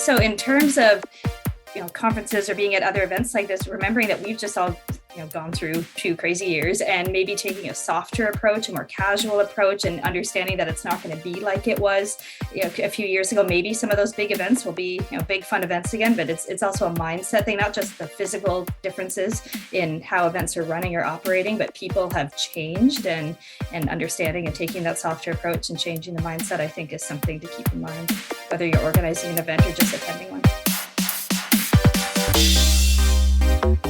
So in terms of conferences or being at other events like this, remembering that we've just all gone through 2 crazy years, and maybe taking a softer approach, a more casual approach, and understanding that it's not going to be like it was a few years ago. Maybe some of those big events will be big fun events again, but it's also a mindset thing, not just the physical differences in how events are running or operating, but people have changed, and understanding and taking that softer approach and changing the mindset, I think, is something to keep in mind, whether you're organizing an event or just attending one.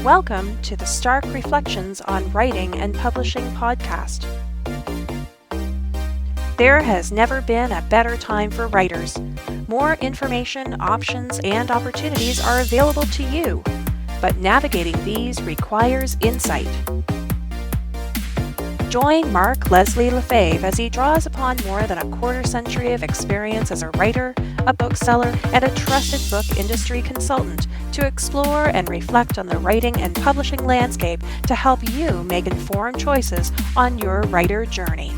Welcome to the Stark Reflections on Writing and Publishing podcast. There has never been a better time for writers. More information, options, and opportunities are available to you, but navigating these requires insight. Join Mark Leslie Lefebvre as he draws upon more than a quarter century of experience as a writer, a bookseller, and a trusted book industry consultant to explore and reflect on the writing and publishing landscape to help you make informed choices on your writer journey.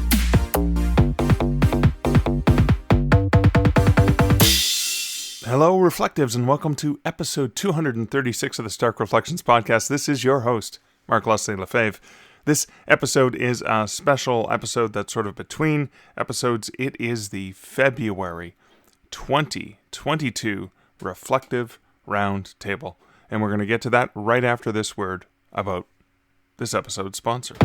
Hello, Reflectives, and welcome to episode 236 of the Stark Reflections podcast. This is your host, Mark Leslie Lefebvre. This episode is a special episode that's sort of between episodes. It is the February 2022 Reflective Roundtable, and we're going to get to that right after this word about this episode's sponsor.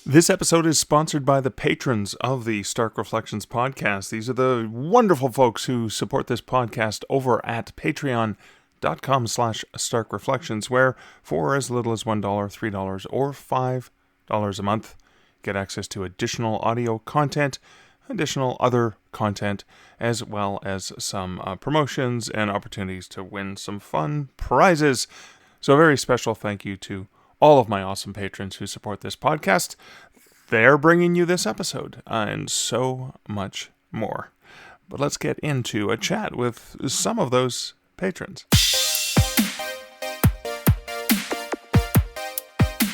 This episode is sponsored by the patrons of the Stark Reflections podcast. These are the wonderful folks who support this podcast over at patreon.com/starkreflections, where for as little as $1, $3, or $5 a month, get access to additional audio content, additional other content, as well as some promotions and opportunities to win some fun prizes. So a very special thank you to all of my awesome patrons who support this podcast. They're bringing you this episode and so much more. But let's get into a chat with some of those patrons.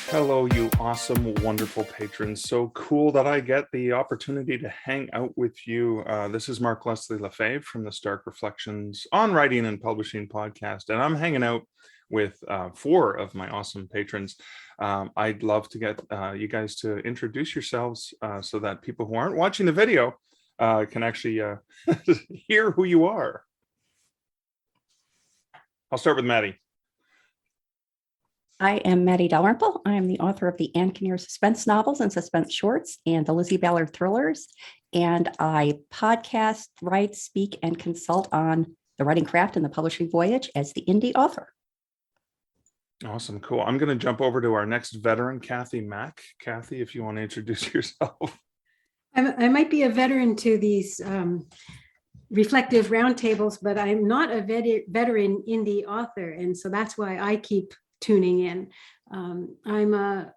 Hello, you awesome, wonderful patrons. So cool that I get the opportunity to hang out with you. This is Mark Leslie Lefebvre from the Stark Reflections on Writing and Publishing podcast, and I'm hanging out with 4 of my awesome patrons. I'd love to get you guys to introduce yourselves so that people who aren't watching the video can actually hear who you are. I'll start with Maddie. I am Maddie Dalrymple. I am the author of the Anne Kinnear suspense novels and suspense shorts and the Lizzie Ballard thrillers. And I podcast, write, speak, and consult on the writing craft and the publishing voyage as the indie author. Awesome, cool. I'm going to jump over to our next veteran, Kathy Mack. Kathy, if you want to introduce yourself. I might be a veteran to these reflective roundtables, but I'm not a veteran indie author. And so that's why I keep tuning in. I'm a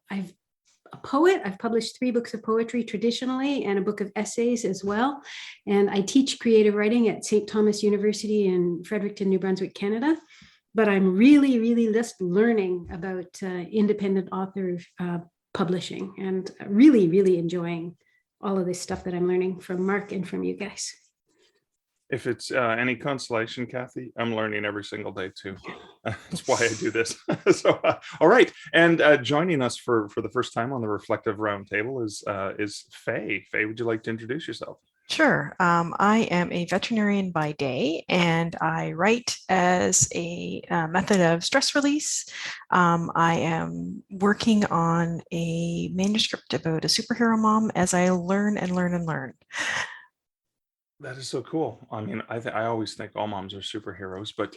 poet. I've published 3 books of poetry traditionally and a book of essays as well. And I teach creative writing at St. Thomas University in Fredericton, New Brunswick, Canada. But I'm really just learning about independent author publishing, and really enjoying all of this stuff that I'm learning from Mark and from you guys. If it's any consolation, Kathy, I'm learning every single day too. That's why I do this. So, all right. And joining us for the first time on the Reflective Roundtable is Faye. Faye, would you like to introduce yourself? Sure. I am a veterinarian by day, and I write as a method of stress release. I am working on a manuscript about a superhero mom as I learn and learn. That is so cool. I mean, I always think all moms are superheroes, but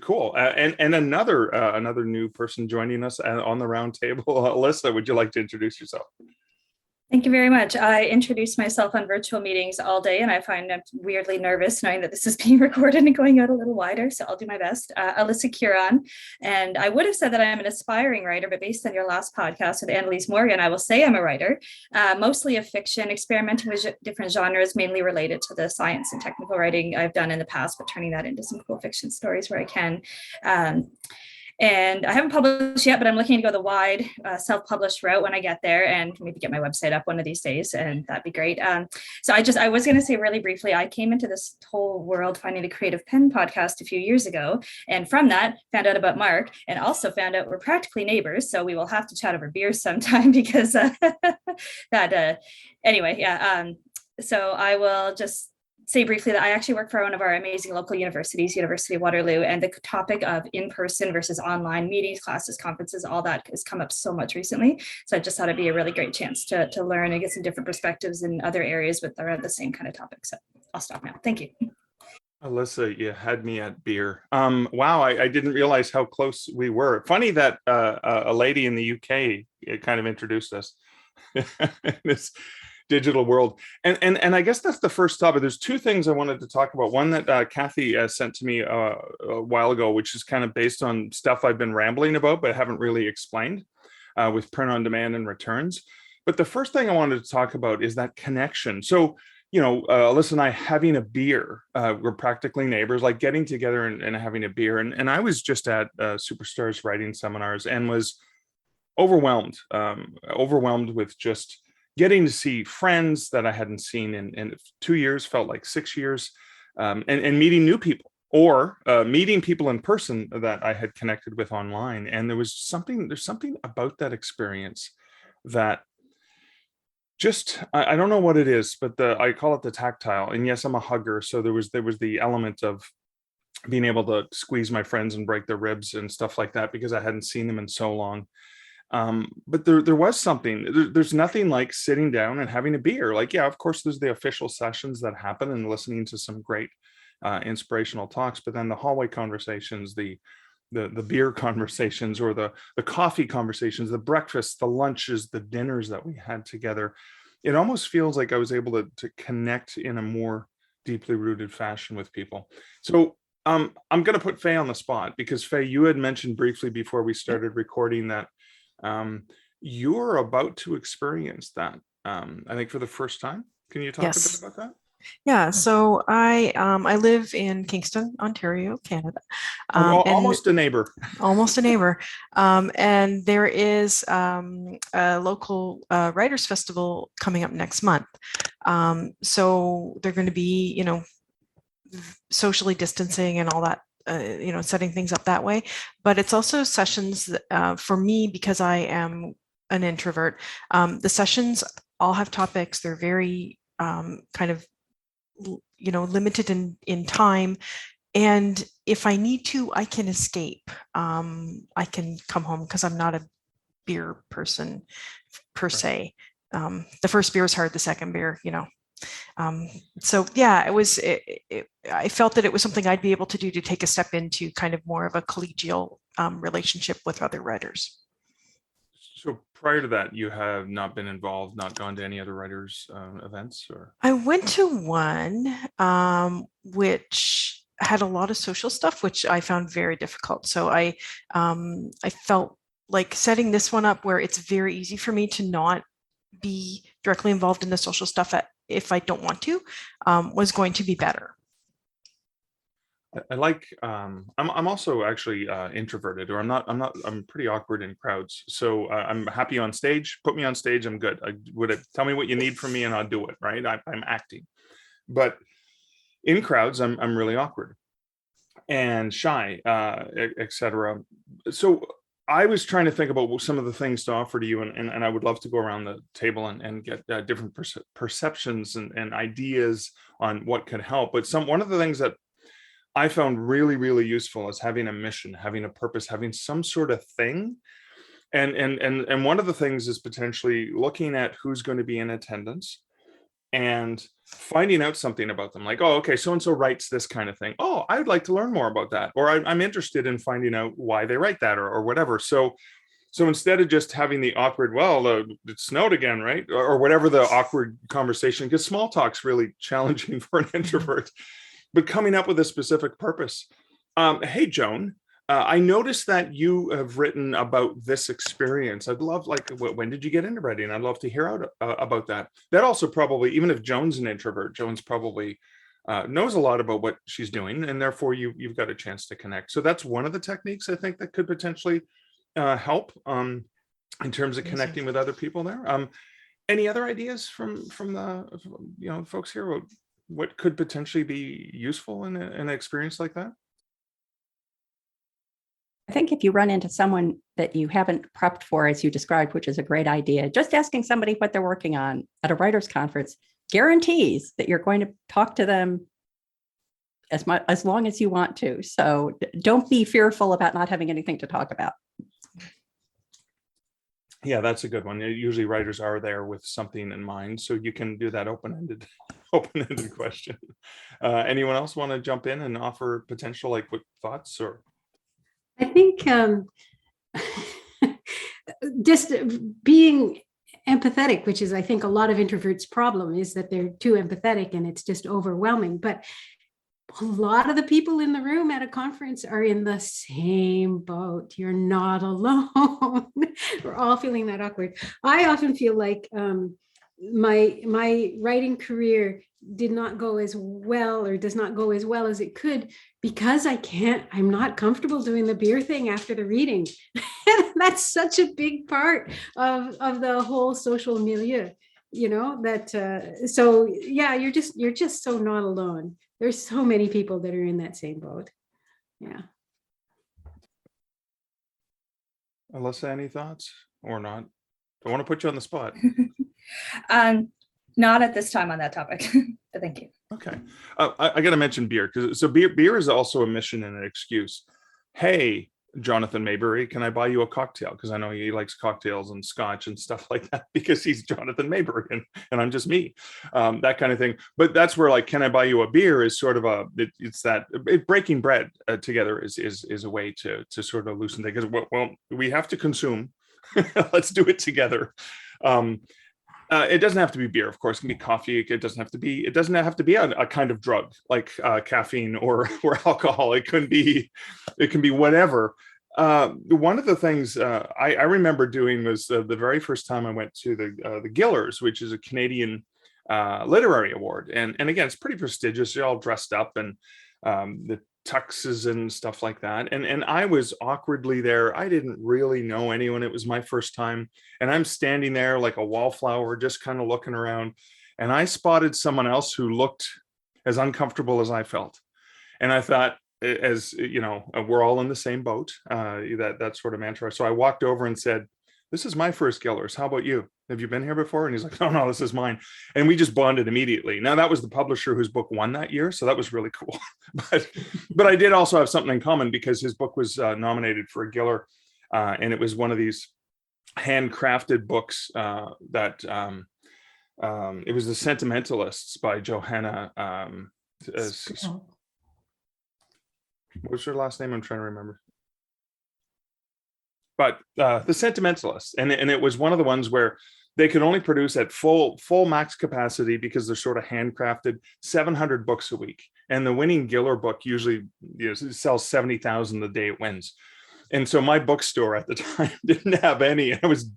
cool. And another new person joining us on the round table. Alyssa, would you like to introduce yourself? Thank you very much. I introduce myself on virtual meetings all day, and I find I'm weirdly nervous knowing that this is being recorded and going out a little wider, so I'll do my best. Alyssa Kuron, and I would have said that I'm an aspiring writer, but based on your last podcast with Annalise Morgan, I will say I'm a writer, mostly of fiction, experimenting with different genres, mainly related to the science and technical writing I've done in the past, but turning that into some cool fiction stories where I can. And I haven't published yet, but I'm looking to go the wide self-published route when I get there, and maybe get my website up one of these days, and that'd be great. So I was going to say really briefly, I came into this whole world finding the Creative Pen podcast a few years ago, and from that found out about Mark, and also found out we're practically neighbors, so we will have to chat over beer sometime because anyway, yeah. So I will just say briefly that I actually work for one of our amazing local universities, University of Waterloo, and the topic of in-person versus online meetings, classes, conferences, all that has come up so much recently. So I just thought it'd be a really great chance to learn and get some different perspectives in other areas with around the same kind of topic. So I'll stop now. Thank you. Alyssa, you had me at beer. Wow, I didn't realize how close we were. Funny that a lady in the UK kind of introduced us in this digital world. And I guess that's the first topic. There's two things I wanted to talk about. One that Kathy sent to me a while ago, which is kind of based on stuff I've been rambling about, but haven't really explained with print on demand and returns. But the first thing I wanted to talk about is that connection. So, Alyssa and I having a beer, we're practically neighbors, like getting together and having a beer. And I was just at Superstars writing seminars and was overwhelmed with just getting to see friends that I hadn't seen in 2 years, felt like 6 years, and meeting new people, or meeting people in person that I had connected with online. And there's something about that experience that just, I don't know what it is, but I call it the tactile. And yes, I'm a hugger. So there was the element of being able to squeeze my friends and break their ribs and stuff like that, because I hadn't seen them in so long. But there was something, there's nothing like sitting down and having a beer. Like, yeah, of course, there's the official sessions that happen and listening to some great inspirational talks, but then the hallway conversations, the beer conversations, or the coffee conversations, the breakfasts, the lunches, the dinners that we had together, it almost feels like I was able to connect in a more deeply rooted fashion with people. So I'm going to put Faye on the spot, because Faye, you had mentioned briefly before we started recording that you're about to experience that, I think, for the first time. Can you talk a bit about that? Yeah, so I live in Kingston, Ontario, Canada. Almost a neighbor. Almost a neighbor. And there is a local writers festival coming up next month. So they're going to be, socially distancing and all that, setting things up that way. But it's also sessions for me, because I am an introvert. The sessions all have topics. They're very kind of limited in time, and if I need to, I can escape. I can come home, because I'm not a beer person per se. The first beer is hard, the second beer, so yeah, I felt that it was something I'd be able to do to take a step into kind of more of a collegial relationship with other writers. So prior to that, you have not been involved, not gone to any other writers' events? Or I went to one which had a lot of social stuff, which I found very difficult. So I felt like setting this one up where it's very easy for me to not be directly involved in the social stuff if I don't want to, was going to be better. I like, I'm also actually introverted, or I'm pretty awkward in crowds. So I'm happy on stage. Put me on stage, I'm good. Tell me what you need from me and I'll do it, right? I'm acting. But in crowds, I'm really awkward and shy, etc. So I was trying to think about some of the things to offer to you, and I would love to go around the table and get different perceptions and ideas on what could help. But one of the things that I found really, really useful is having a mission, having a purpose, having some sort of thing. And one of the things is potentially looking at who's going to be in attendance and finding out something about them. Like, oh, okay, so-and-so writes this kind of thing. Oh, I would like to learn more about that. Or I'm interested in finding out why they write that, or whatever. So instead of just having the awkward, well, it snowed again, right? Or whatever the awkward conversation, because small talk's really challenging for an introvert. But coming up with a specific purpose. Hey, Joan, I noticed that you have written about this experience. I'd love, when did you get into writing? I'd love to hear about that. That also probably, even if Joan's an introvert, Joan's probably knows a lot about what she's doing, and therefore you've got a chance to connect. So that's one of the techniques I think that could potentially help in terms of connecting with other people there. Any other ideas from the folks here about what could potentially be useful in an experience like that? I think if you run into someone that you haven't prepped for, as you described, which is a great idea, just asking somebody what they're working on at a writer's conference guarantees that you're going to talk to them as long as you want to. So don't be fearful about not having anything to talk about. Yeah, that's a good one. Usually writers are there with something in mind, so you can do that open-ended question. Anyone else want to jump in and offer potential what thoughts? Or I think just being empathetic, which is, I think, a lot of introverts' problem, is that they're too empathetic and it's just overwhelming. But a lot of the people in the room at a conference are in the same boat. You're not alone. We're all feeling that awkward. I often feel like my writing career did not go as well, or does not go as well as it could, because I'm not comfortable doing the beer thing after the reading. That's such a big part of the whole social milieu, so yeah, you're just so not alone. There's so many people that are in that same boat. Yeah. Alyssa, any thoughts or not? I want to put you on the spot. Not at this time on that topic, but thank you. Okay. I got to mention beer, because beer is also a mission and an excuse. Hey, Jonathan Maybury, can I buy you a cocktail? Because I know he likes cocktails and scotch and stuff like that, because he's Jonathan Maybury and I'm just me, that kind of thing. But that's where can I buy you a beer is sort of breaking bread together is a way to sort of loosen things. Well, we have to consume. Let's do it together. It doesn't have to be beer, of course. It can be coffee. It doesn't have to be a kind of drug like caffeine or alcohol. It can be whatever. One of the things I remember doing was the very first time I went to the Gillers, which is a Canadian literary award, and again, it's pretty prestigious. You're all dressed up and the tuxes and stuff like that, and I was awkwardly there. I didn't really know anyone. It was my first time, and I'm standing there like a wallflower, just kind of looking around, and I spotted someone else who looked as uncomfortable as I felt, and I thought, as you know, we're all in the same boat, that sort of mantra. So I walked over and said, "This is my first Gillers. How about you? Have you been here before?" And he's like, no, this is mine. And we just bonded immediately. Now, that was the publisher whose book won that year, so that was really cool. but I did also have something in common, because his book was nominated for a Giller, and it was one of these handcrafted books that it was The Sentimentalists by Johanna. What's her last name? I'm trying to remember. But The Sentimentalists, and it was one of the ones where they could only produce at full max capacity, because they're sort of handcrafted, 700 books a week, and the winning Giller book usually sells 70,000 the day it wins. And so my bookstore at the time didn't have any. I was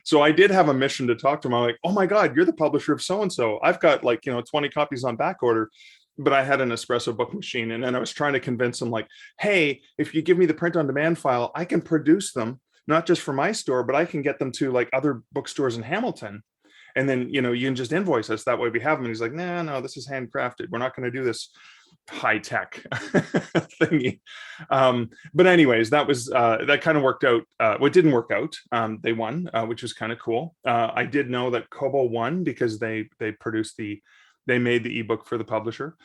so I did have a mission to talk to them. I'm like, "Oh my God, you're the publisher of so and so. I've got 20 copies on back order." But I had an espresso book machine, and then I was trying to convince them, hey, if you give me the print on demand file, I can produce them, not just for my store, but I can get them to other bookstores in Hamilton. And then, you can just invoice us. That way we have them. And he's like, no, this is handcrafted. We're not going to do this high tech thingy. But anyways, that kind of worked out. What didn't work out, they won, which was kind of cool. I did know that Kobo won, because they made the ebook for the publisher.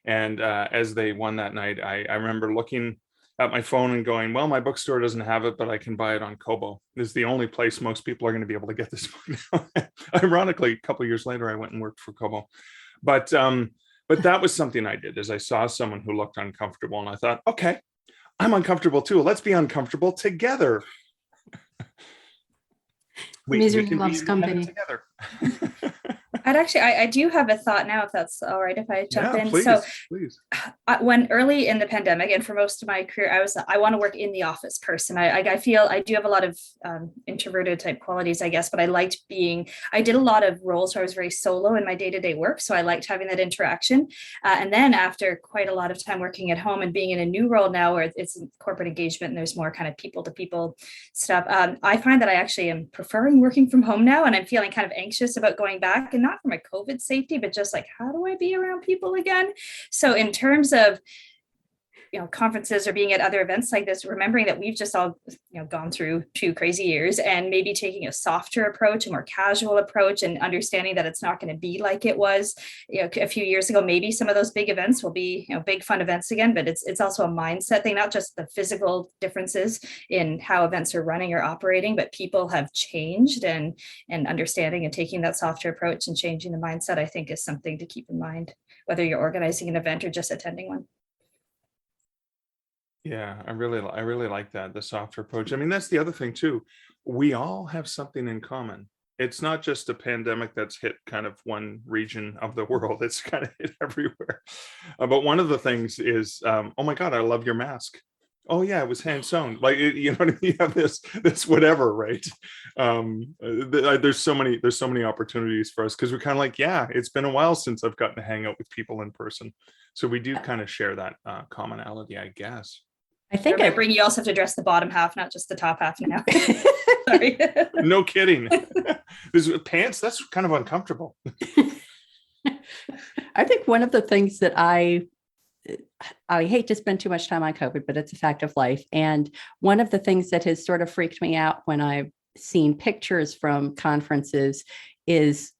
And as they won that night, I remember looking at my phone and going, well, my bookstore doesn't have it, but I can buy it on Kobo. This is the only place most people are going to be able to get this book now. Ironically, a couple of years later, I went and worked for Kobo. But that was something I did, is I saw someone who looked uncomfortable, and I thought, okay, I'm uncomfortable too. Let's be uncomfortable together. Misery loves company. Together. I do have a thought now, if that's all right, if I jump in. Please, So please. when early in the pandemic, and for most of my career, I want to work in the office person. I feel I do have a lot of introverted type qualities, I guess, but I did a lot of roles where I was very solo in my day-to-day work. So I liked having that interaction. And then after quite a lot of time working at home and being in a new role now where it's corporate engagement and there's more kind of people to people stuff, I find that I actually am preferring working from home now. And I'm feeling kind of anxious about going back, and not for my COVID safety, but just like, how do I be around people again? So in terms of conferences or being at other events like this, remembering that we've just all gone through 2 crazy years, and maybe taking a softer approach, a more casual approach, and understanding that it's not going to be like it was a few years ago. Maybe some of those big events will be big fun events again, but it's also a mindset thing, not just the physical differences in how events are running or operating, but people have changed, and understanding and taking that softer approach and changing the mindset, I think, is something to keep in mind, whether you're organizing an event or just attending one. Yeah, I really like that, the softer approach. I mean, that's the other thing too. We all have something in common. It's not just a pandemic that's hit kind of one region of the world. It's kind of hit everywhere. But one of the things is, oh my God, I love your mask. Oh yeah, it was hand sewn. Like, you know what I mean? You have this whatever, right? There's so many opportunities for us, because we're kind of like, yeah, it's been a while since I've gotten to hang out with people in person. So we do kind of share that commonality, I guess. I think Remembering you also have to dress the bottom half, not just the top half now. Sorry. No kidding. This pants, that's kind of uncomfortable. I think one of the things that I hate to spend too much time on COVID, but it's a fact of life. And one of the things that has sort of freaked me out when I've seen pictures from conferences is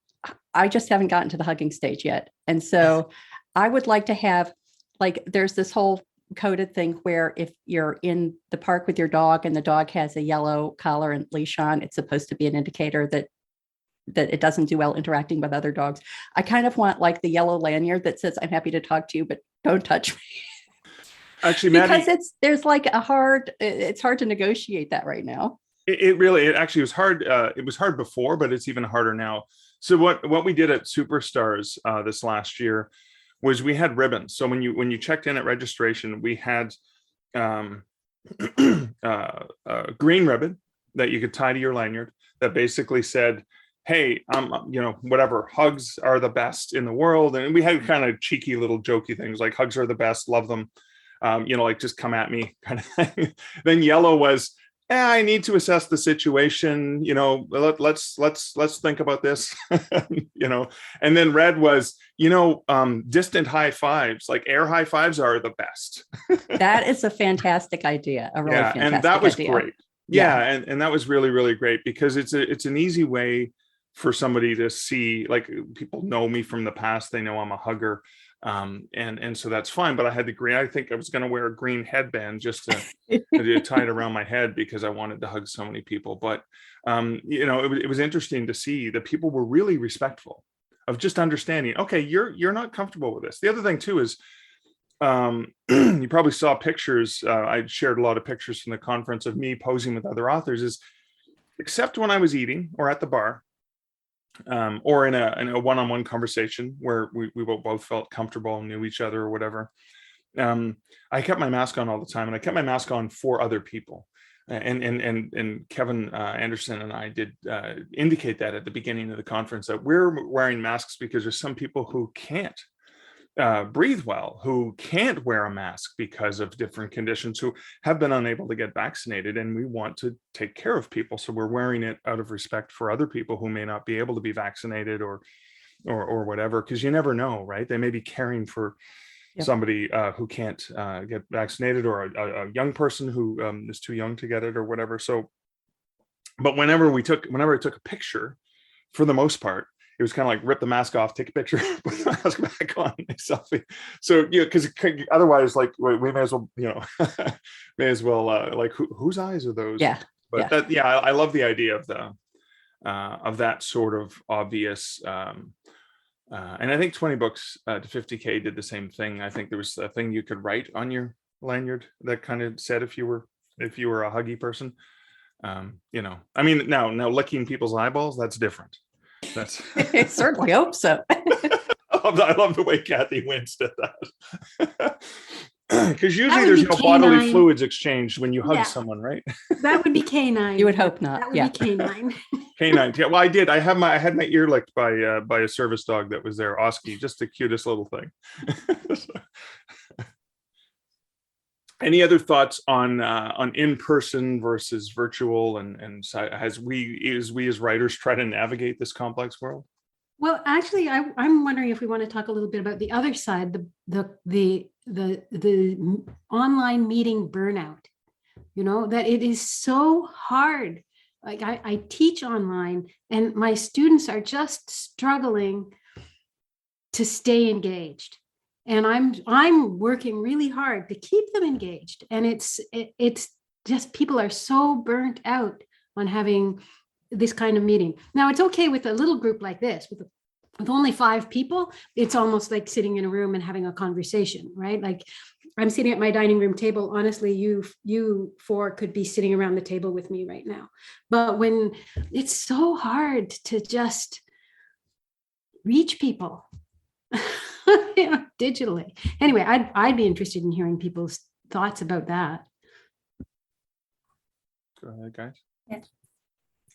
I just haven't gotten to the hugging stage yet. And so I would like to have, like, there's this whole coded thing where if you're in the park with your dog and the dog has a yellow collar and leash on, it's supposed to be an indicator that it doesn't do well interacting with other dogs. I kind of want like the yellow lanyard that says, I'm happy to talk to you, but don't touch me. Actually, Maddie, because it's hard to negotiate that right now. It actually was hard. It was hard before, but it's even harder now. So what we did at Superstars this last year was we had ribbons. So when you checked in at registration, we had a green ribbon that you could tie to your lanyard that basically said, hey, whatever, hugs are the best in the world. And we had kind of cheeky little jokey things like hugs are the best, love them, like just come at me kind of thing. Then yellow was, I need to assess the situation, let's think about this, and then red was, distant high fives, like air high fives are the best. That is a fantastic idea. A really fantastic and that was idea. great. Yeah. And that was really, really great, because it's an easy way for somebody to see, like, people know me from the past, they know I'm a hugger. And so that's fine. But I had the green, I think I was going to wear a green headband just to tie it around my head, because I wanted to hug so many people. But, it was interesting to see that people were really respectful of just understanding, okay, you're not comfortable with this. The other thing too is, you probably saw pictures. I shared a lot of pictures from the conference of me posing with other authors, is except when I was eating or at the bar, or in a one-on-one conversation where we both felt comfortable and knew each other or whatever. I kept my mask on all the time, and I kept my mask on for other people. And Kevin Anderson and I did indicate that at the beginning of the conference, that we're wearing masks because there's some people who can't breathe well, who can't wear a mask because of different conditions, who have been unable to get vaccinated, and we want to take care of people. So we're wearing it out of respect for other people who may not be able to be vaccinated or whatever, because you never know, right? They may be caring for somebody who can't get vaccinated, or a young person who is too young to get it or whatever. So, but whenever I took a picture, for the most part, it was kind of like rip the mask off, take a picture, put the mask back on, selfie. So, because otherwise, like, we may as well, like, whose eyes are those? Yeah. But I love the idea of that sort of obvious. And I think 20 books to 50K did the same thing. I think there was a thing you could write on your lanyard that kind of said if you were a huggy person. I mean, now licking people's eyeballs, that's different. That's I certainly hope so. I love the way Kathy winced at that. Because usually would there's be no bodily canine. fluids exchanged when you hug Yeah. someone, right? That would be canine. You would hope not. That would Yeah. be canine. Canine. Yeah, well, I did. I had my ear licked by a service dog that was there, Oski, just the cutest little thing. Any other thoughts on in-person versus virtual, and as we as writers try to navigate this complex world? Well, actually, I'm wondering if we want to talk a little bit about the other side, the online meeting burnout. You know, that it is so hard. Like I teach online, and my students are just struggling to stay engaged. And I'm working really hard to keep them engaged. And it's just people are so burnt out on having this kind of meeting. Now, it's okay with a little group like this, with only 5 people. It's almost like sitting in a room and having a conversation, right? Like I'm sitting at my dining room table. Honestly, you 4 could be sitting around the table with me right now. But when it's so hard to just reach people, you know, digitally. Anyway, I'd be interested in hearing people's thoughts about that. Go ahead, guys. Yeah.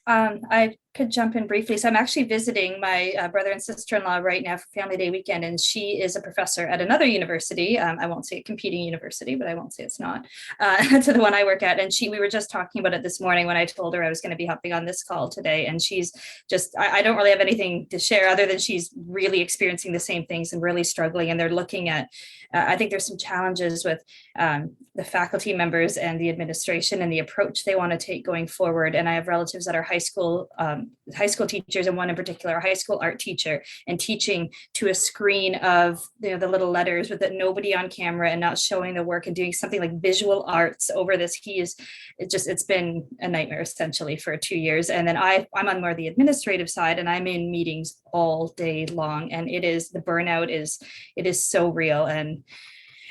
I could jump in briefly. So I'm actually visiting my brother and sister-in-law right now for Family Day weekend, and she is a professor at another university. I won't say a competing university, but I won't say it's not, to the one I work at. And we were just talking about it this morning when I told her I was going to be hopping on this call today. And she's just, I don't really have anything to share other than she's really experiencing the same things and really struggling. And they're looking at, I think there's some challenges with the faculty members and the administration and the approach they want to take going forward. And I have relatives that are high school teachers, and one in particular, a high school art teacher, and teaching to a screen of the little letters with nobody on camera and not showing the work and doing something like visual arts over this. It's been a nightmare essentially for 2 years. And then I'm on more the administrative side, and I'm in meetings all day long, and the burnout is so real. And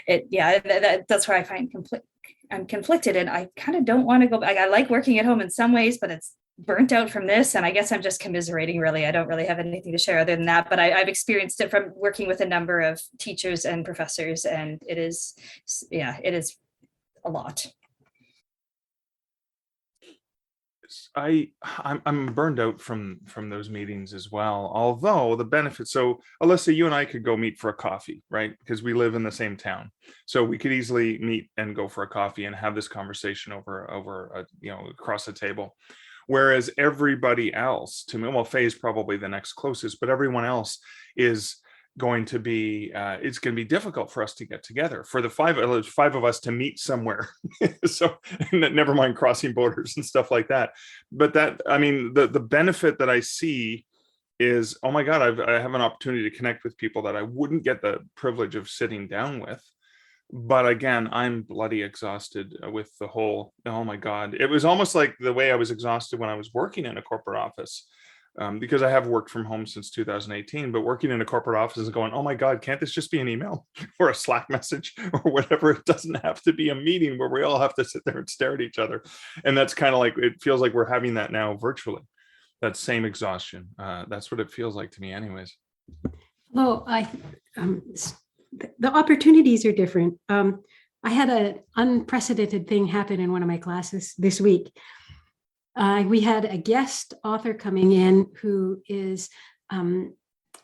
that's where I find I'm conflicted, and I kind of don't want to go back. I like working at home in some ways, but it's burnt out from this, and I guess I'm just commiserating, really. I don't really have anything to share other than that, but I've experienced it from working with a number of teachers and professors, and it is a lot. I'm burned out from those meetings as well, although the benefit, so Alyssa, you and I could go meet for a coffee, right? Because we live in the same town, so we could easily meet and go for a coffee and have this conversation over across the table. Whereas everybody else, to me, well, Faye is probably the next closest, but everyone else is going to be, it's going to be difficult for us to get together, for the five of us to meet somewhere. So never mind crossing borders and stuff like that. But the benefit that I see is, oh my God, I have an opportunity to connect with people that I wouldn't get the privilege of sitting down with. But again, I'm bloody exhausted with the whole, oh my God. It was almost like the way I was exhausted when I was working in a corporate office, because I have worked from home since 2018, but working in a corporate office is going, oh my God, can't this just be an email or a Slack message or whatever? It doesn't have to be a meeting where we all have to sit there and stare at each other. And that's kind of like, it feels like we're having that now virtually, that same exhaustion. That's what it feels like to me anyways. Well, the opportunities are different. I had an unprecedented thing happen in one of my classes this week. We had a guest author coming in who is,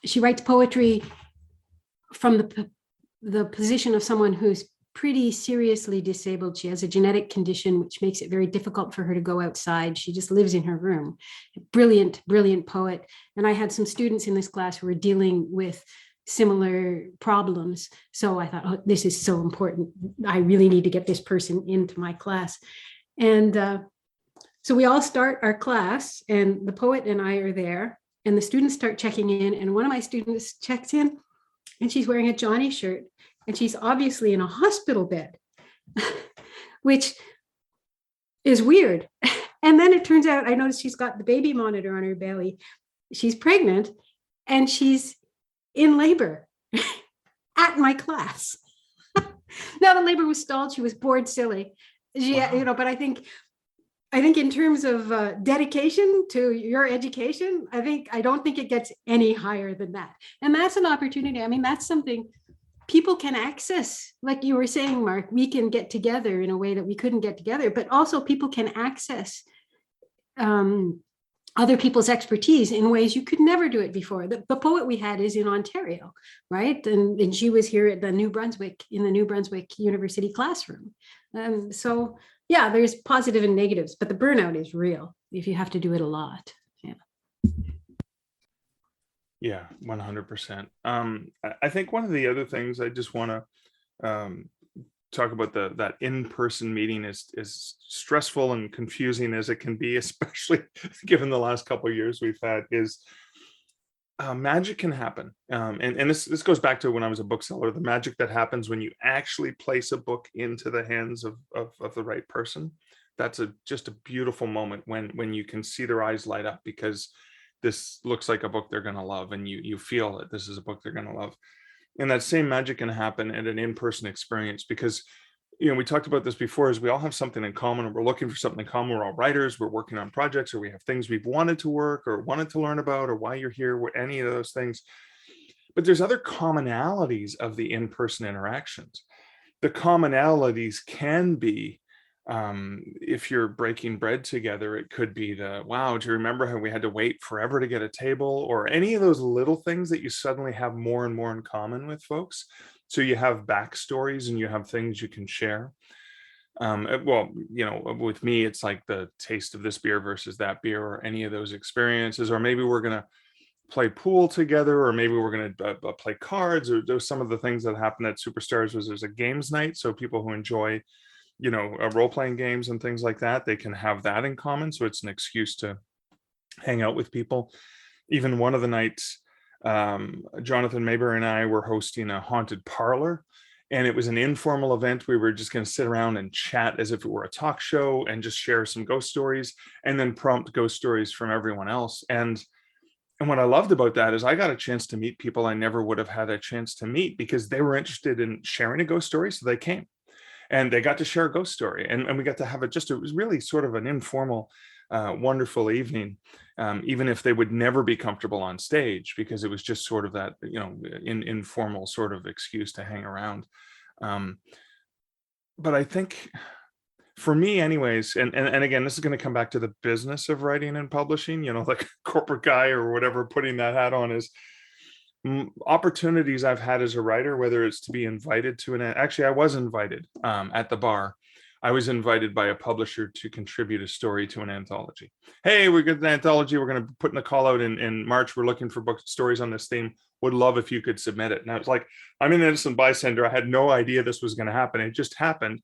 she writes poetry from the position of someone who's pretty seriously disabled. She has a genetic condition, which makes it very difficult for her to go outside. She just lives in her room. Brilliant, brilliant poet. And I had some students in this class who were dealing with similar problems. So I thought, oh, this is so important. I really need to get this person into my class. And so we all start our class, and the poet and I are there, and the students start checking in. And one of my students checks in, and she's wearing a Johnny shirt, and she's obviously in a hospital bed, which is weird. And then it turns out, I noticed she's got the baby monitor on her belly. She's pregnant, and she's in labor at my class. Now the labor was stalled. She was bored silly. Wow. But I think I think in terms of dedication to your education, I don't think it gets any higher than that. And that's an opportunity. I mean, that's something people can access. Like you were saying, Mark, we can get together in a way that we couldn't get together, but also people can access other people's expertise in ways you could never do it before. The poet we had is in Ontario, right? And she was here at the New Brunswick, in the New Brunswick University classroom. So yeah, there's positive and negatives, but the burnout is real if you have to do it a lot. Yeah, 100%. I think one of the other things I just want to talk about, that in-person meeting is stressful and confusing as it can be, especially given the last couple of years we've had, is magic can happen. And this goes back to when I was a bookseller, the magic that happens when you actually place a book into the hands of the right person. That's just a beautiful moment when you can see their eyes light up because this looks like a book they're going to love, and you feel that this is a book they're going to love. And that same magic can happen at an in-person experience because, we talked about this before, is we all have something in common, and we're looking for something in common. We're all writers, we're working on projects, or we have things we've wanted to work or wanted to learn about, or why you're here, any of those things. But there's other commonalities of the in-person interactions. The commonalities can be, if you're breaking bread together, it could be wow, do you remember how we had to wait forever to get a table, or any of those little things that you suddenly have more and more in common with folks. So you have backstories and you have things you can share. With me, it's like the taste of this beer versus that beer, or any of those experiences, or maybe we're going to play pool together, or maybe we're going to play cards, or there's some of the things that happen at Superstars was there's a games night. So people who enjoy role-playing games and things like that, they can have that in common. So it's an excuse to hang out with people. Even one of the nights, Jonathan Mayberry and I were hosting a haunted parlor, and it was an informal event. We were just going to sit around and chat as if it were a talk show and just share some ghost stories, and then prompt ghost stories from everyone else. And what I loved about that is I got a chance to meet people I never would have had a chance to meet because they were interested in sharing a ghost story. So they came. And they got to share a ghost story, and we got to have it was really sort of an informal, wonderful evening, even if they would never be comfortable on stage, because it was just sort of that, informal sort of excuse to hang around. But I think for me anyways, and again, this is going to come back to the business of writing and publishing, like a corporate guy or whatever, putting that hat on, is opportunities I've had as a writer, whether it's to be invited to actually I was invited at the bar. I was invited by a publisher to contribute a story to an anthology. Hey, we're getting an anthology. We're going to put in a call out in March. We're looking for book stories on this theme. Would love if you could submit it. And I was like, I'm an innocent bystander. I had no idea this was going to happen. It just happened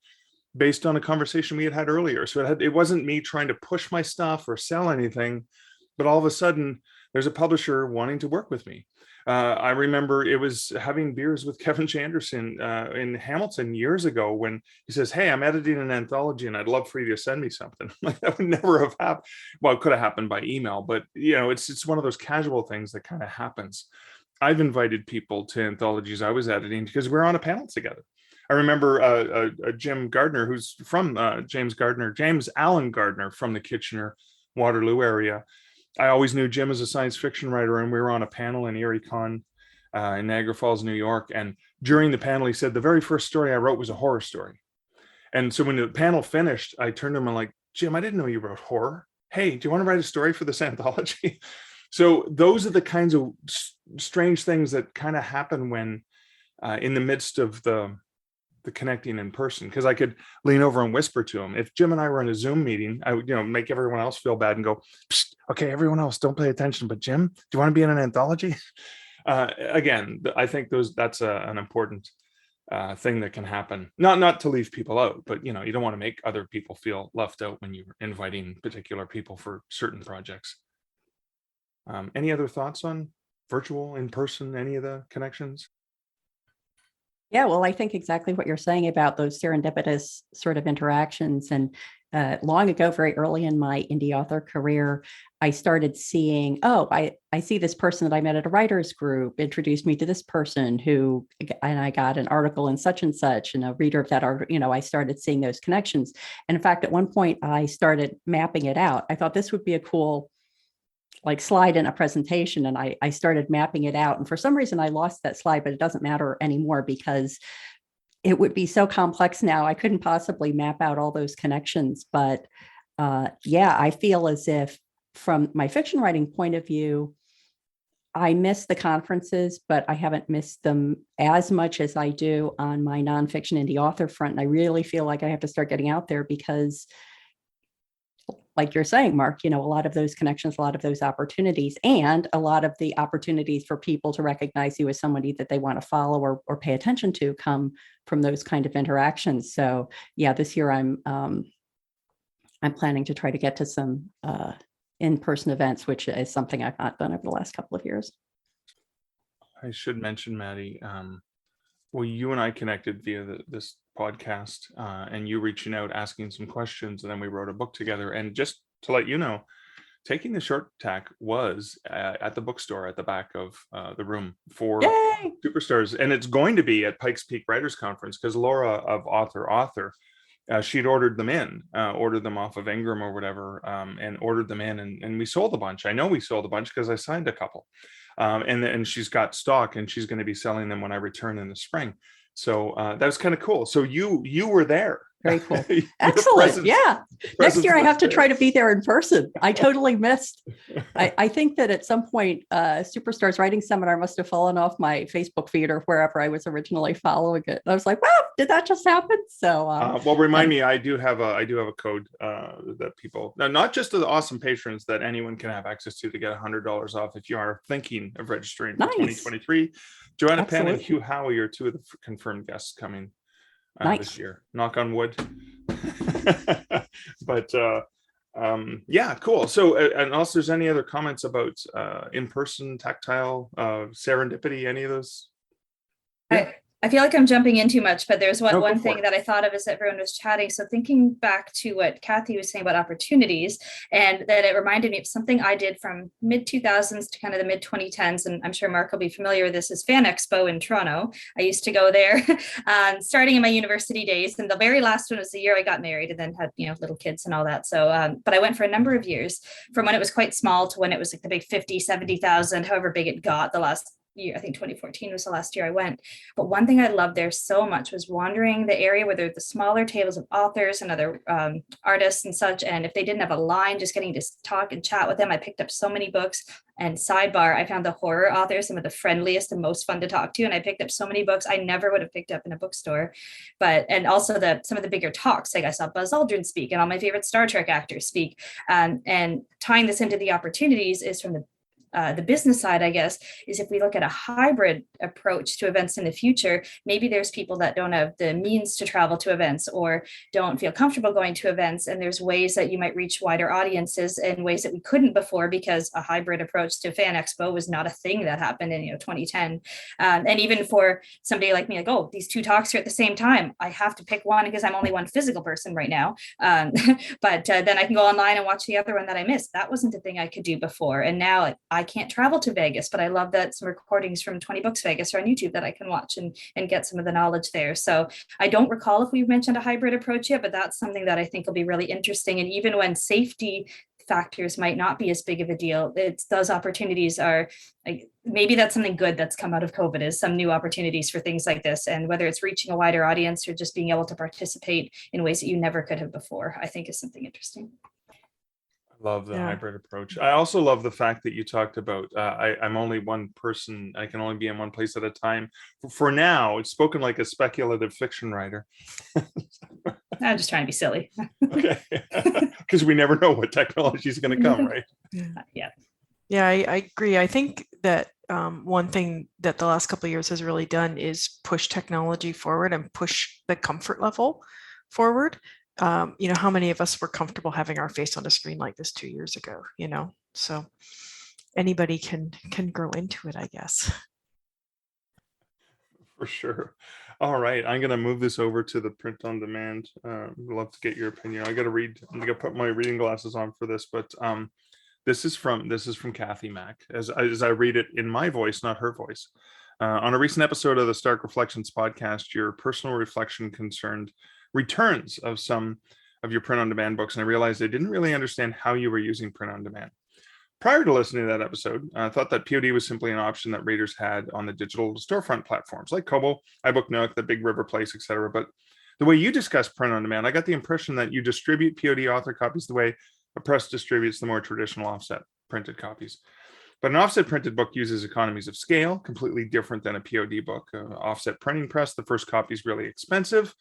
based on a conversation we had earlier. So it wasn't me trying to push my stuff or sell anything, but all of a sudden there's a publisher wanting to work with me. I remember it was having beers with Kevin Chanderson in Hamilton years ago when he says, hey, I'm editing an anthology and I'd love for you to send me something. Like, that would never have happened. Well, it could have happened by email, but it's one of those casual things that kind of happens. I've invited people to anthologies I was editing because we're on a panel together. I remember Jim Gardner, who's from James Allen Gardner from the Kitchener, Waterloo area. I always knew Jim as a science fiction writer, and we were on a panel in Erie Con in Niagara Falls, New York. And during the panel, he said, the very first story I wrote was a horror story. And so when the panel finished, I turned to him and like, Jim, I didn't know you wrote horror. Hey, do you want to write a story for this anthology? So those are the kinds of strange things that kind of happen when in the midst of the connecting in person, because I could lean over and whisper to him. If Jim and I were in a Zoom meeting, I would, make everyone else feel bad and go, okay, everyone else, don't pay attention. But Jim, do you want to be in an anthology? Again, I think that's an important thing that can happen. Not to leave people out, but you don't want to make other people feel left out when you're inviting particular people for certain projects. Any other thoughts on virtual, in person, any of the connections? Yeah, well, I think exactly what you're saying about those serendipitous sort of interactions. And long ago, very early in my indie author career, I started seeing, I see this person that I met at a writers group introduced me to this person and I got an article in such and such, and a reader of that article, I started seeing those connections. And in fact, at one point I started mapping it out. I thought this would be a cool slide in a presentation, and I started mapping it out. And for some reason I lost that slide, but it doesn't matter anymore because it would be so complex now. I couldn't possibly map out all those connections. But I feel as if from my fiction writing point of view, I miss the conferences, but I haven't missed them as much as I do on my nonfiction indie author front. And I really feel like I have to start getting out there because, like you're saying, Mark, a lot of those connections, a lot of those opportunities, and a lot of the opportunities for people to recognize you as somebody that they want to follow or pay attention to come from those kind of interactions. So yeah, this year I'm planning to try to get to some in-person events, which is something I've not done over the last couple of years. I should mention, Maddie, well, you and I connected via this podcast, and you reaching out, asking some questions, and then we wrote a book together. And just to let you know, Taking the Short Tack was at the bookstore at the back of the room for Yay! Superstars, and it's going to be at Pikes Peak Writers Conference because Laura of Author, she'd ordered them off of Ingram or whatever, and ordered them in, and we sold a bunch. I know we sold a bunch because I signed a couple. And she's got stock, and she's going to be selling them when I return in the spring. So that was kind of cool. So you were there. Very cool. Excellent. Yeah. Next year I have to try to be there in person. I totally missed. I think that at some point, Superstars Writing Seminar must have fallen off my Facebook feed or wherever I was originally following it. And I was like, wow, did that just happen? So well, remind me, I do have a code that people, now, not just the awesome patrons, that anyone can have access to get $100 off if you are thinking of registering for 2023. Joanna Penn and Hugh Howey are two of the confirmed guests coming this year. Knock on wood. But yeah, cool. So unless there's any other comments about in-person, tactile, serendipity, any of those? Yeah. I feel like I'm jumping in too much, but there's one thing that I thought of as everyone was chatting. So thinking back to what Kathy was saying about opportunities, and that it reminded me of something I did from mid 2000s to kind of the mid 2010s. And I'm sure Mark will be familiar with this, is Fan Expo in Toronto. I used to go there starting in my university days. And the very last one was the year I got married and then had, little kids and all that. So, but I went for a number of years, from when it was quite small to when it was like the big 50, 70,000, however big it got the last year. I think 2014 was the last year I went. But one thing I loved there so much was wandering the area where there were the smaller tables of authors and other artists and such. And if they didn't have a line, just getting to talk and chat with them. I picked up so many books. And sidebar, I found the horror authors some of the friendliest and most fun to talk to. And I picked up so many books I never would have picked up in a bookstore. And also some of the bigger talks, like I saw Buzz Aldrin speak and all my favorite Star Trek actors speak. And tying this into the opportunities is from the business side, I guess, is if we look at a hybrid approach to events in the future, maybe there's people that don't have the means to travel to events or don't feel comfortable going to events. And there's ways that you might reach wider audiences in ways that we couldn't before, because a hybrid approach to Fan Expo was not a thing that happened in 2010. And even for somebody like me, like, oh, these two talks are at the same time, I have to pick one because I'm only one physical person right now. But then I can go online and watch the other one that I missed. That wasn't a thing I could do before. And now I can't travel to Vegas, but I love that some recordings from 20 Books Vegas are on YouTube that I can watch and get some of the knowledge there. So I don't recall if we've mentioned a hybrid approach yet, but that's something that I think will be really interesting. And even when safety factors might not be as big of a deal, those opportunities are like, maybe that's something good that's come out of COVID, is some new opportunities for things like this. And whether it's reaching a wider audience or just being able to participate in ways that you never could have before, I think is something interesting. Love the hybrid approach. I also love the fact that you talked about I'm only one person. I can only be in one place at a time. For now, it's spoken like a speculative fiction writer. I'm just trying to be silly. Okay, because we never know what technology is going to come, right? Yeah, I agree. I think that one thing that the last couple of years has really done is push technology forward and push the comfort level forward. How many of us were comfortable having our face on a screen like this 2 years ago, so anybody can grow into it, I guess. For sure. All right, I'm gonna move this over to the print on demand. Love to get your opinion. I gotta read. I'm gonna put my reading glasses on for this, but this is from Kathy Mack as I read it in my voice, not her voice. On a recent episode of the Stark Reflections podcast, your personal reflection concerned returns of some of your print on demand books, and I realized I didn't really understand how you were using print on demand. Prior to listening to that episode, I thought that POD was simply an option that readers had on the digital storefront platforms like Kobo, iBook Nook, the Big River Place, etc. But the way you discuss print on demand, I got the impression that you distribute POD author copies the way a press distributes the more traditional offset printed copies. But an offset printed book uses economies of scale, completely different than a POD book. Offset printing press, the first copy is really expensive